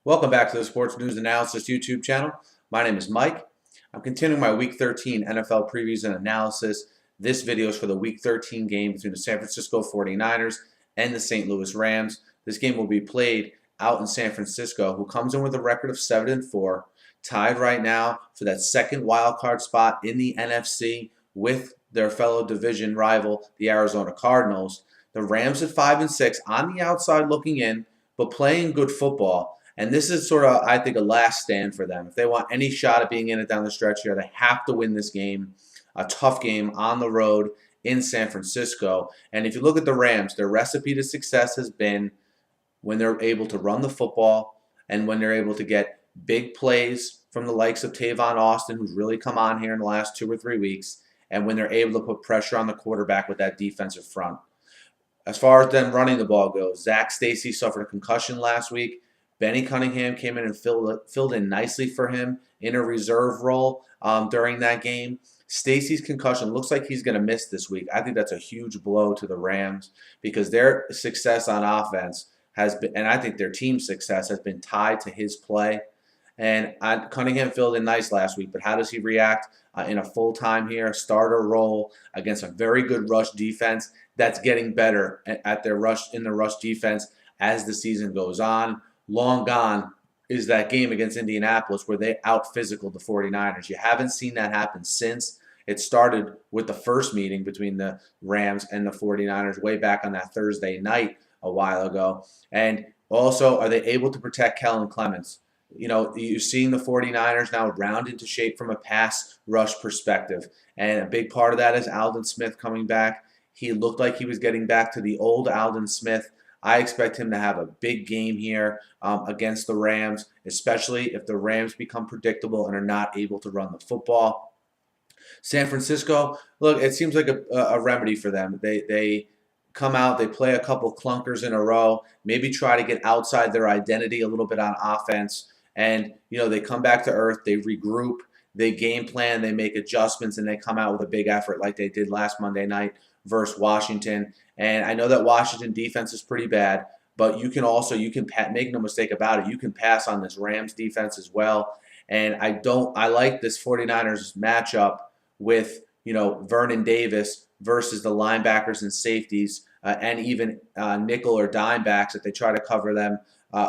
Welcome back to the Sports News Analysis YouTube channel. My name is Mike. I'm continuing my Week 13 NFL previews and analysis. This video is for the Week 13 game between the San Francisco 49ers and the St. Louis Rams. This game will be played out in San Francisco, who comes in with a record of 7-4, tied right now for that second wild card spot in the NFC with their fellow division rival, the Arizona Cardinals. The Rams at 5-6 on the outside looking in, but playing good football. And this is sort of, I think, a last stand for them. If they want any shot at being in it down the stretch here, they have to win this game. A tough game on the road in San Francisco. And if you look at the Rams, their recipe to success has been when they're able to run the football and when they're able to get big plays from the likes of Tavon Austin, who's really come on here in the last 2 or 3 weeks, and when they're able to put pressure on the quarterback with that defensive front. As far as them running the ball goes, Zach Stacy suffered a concussion last week. Benny Cunningham came in and filled in nicely for him in a reserve role during that game. Stacy's concussion looks like he's going to miss this week. I think that's a huge blow to the Rams because their success on offense has been, and I think their team's success has been tied to his play. And Cunningham filled in nice last week, but how does he react in a full-time here, starter role against a very good rush defense that's getting better at their rush defense as the season goes on? Long gone is that game against Indianapolis where they out-physicaled the 49ers. You haven't seen that happen since. It started with the first meeting between the Rams and the 49ers way back on that Thursday night a while ago. And also, are they able to protect Kellen Clemens? You know, you're seeing the 49ers now round into shape from a pass rush perspective. And a big part of that is Aldon Smith coming back. He looked like he was getting back to the old Aldon Smith. I expect him to have a big game here against the Rams, especially if the Rams become predictable and are not able to run the football. San Francisco, look, it seems like a remedy for them. They come out, they play a couple clunkers in a row, maybe try to get outside their identity a little bit on offense, and you know they come back to earth, they regroup, they game plan, they make adjustments, and they come out with a big effort like they did last Monday night versus Washington. And I know that Washington defense is pretty bad, but you can make no mistake about it, you can pass on this Rams defense as well. And I like this 49ers matchup with, you know, Vernon Davis versus the linebackers and safeties and even nickel or dime backs if they try to cover them,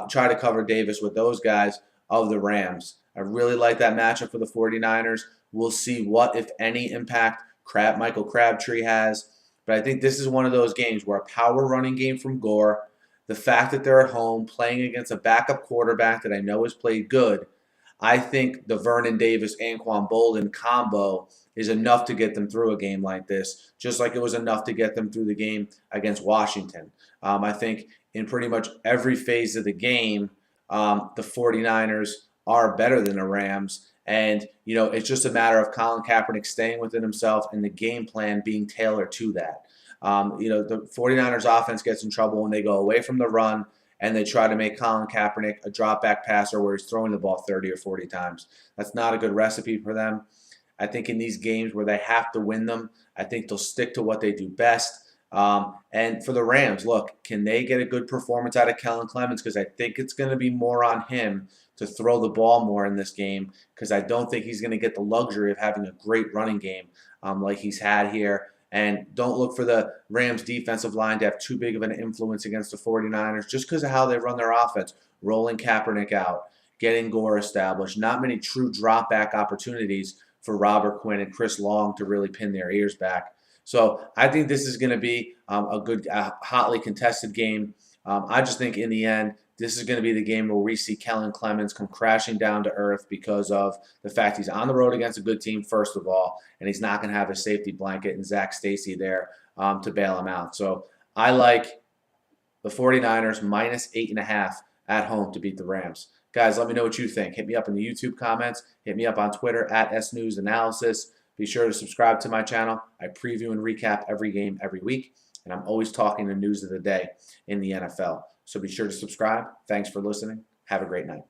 try to cover Davis with those guys of the Rams. I really like that matchup for the 49ers. We'll see what, if any, impact Michael Crabtree has. But I think this is one of those games where a power running game from Gore, the fact that they're at home playing against a backup quarterback that I know has played good, I think the Vernon Davis-Anquan Bolden combo is enough to get them through a game like this, just like it was enough to get them through the game against Washington. I think in pretty much every phase of the game, the 49ers are better than the Rams. And, you know, it's just a matter of Colin Kaepernick staying within himself and the game plan being tailored to that. You know, the 49ers offense gets in trouble when they go away from the run and they try to make Colin Kaepernick a drop-back passer where he's throwing the ball 30 or 40 times. That's not a good recipe for them. I think in these games where they have to win them, I think they'll stick to what they do best. And for the Rams, look, can they get a good performance out of Kellen Clemens? Because I think it's going to be more on him to throw the ball more in this game because I don't think he's going to get the luxury of having a great running game like he's had here. And don't look for the Rams defensive line to have too big of an influence against the 49ers just because of how they run their offense, rolling Kaepernick out, getting Gore established. Not many true drop-back opportunities for Robert Quinn and Chris Long to really pin their ears back. So I think this is going to be a good, hotly contested game. I just think in the end, this is going to be the game where we see Kellen Clemens come crashing down to earth because of the fact he's on the road against a good team, first of all, and he's not going to have a safety blanket and Zach Stacy there to bail him out. So I like the 49ers minus 8.5 at home to beat the Rams. Guys, let me know what you think. Hit me up in the YouTube comments. Hit me up on Twitter at SNewsAnalysis. Be sure to subscribe to my channel. I preview and recap every game every week, and I'm always talking the news of the day in the NFL. So be sure to subscribe. Thanks for listening. Have a great night.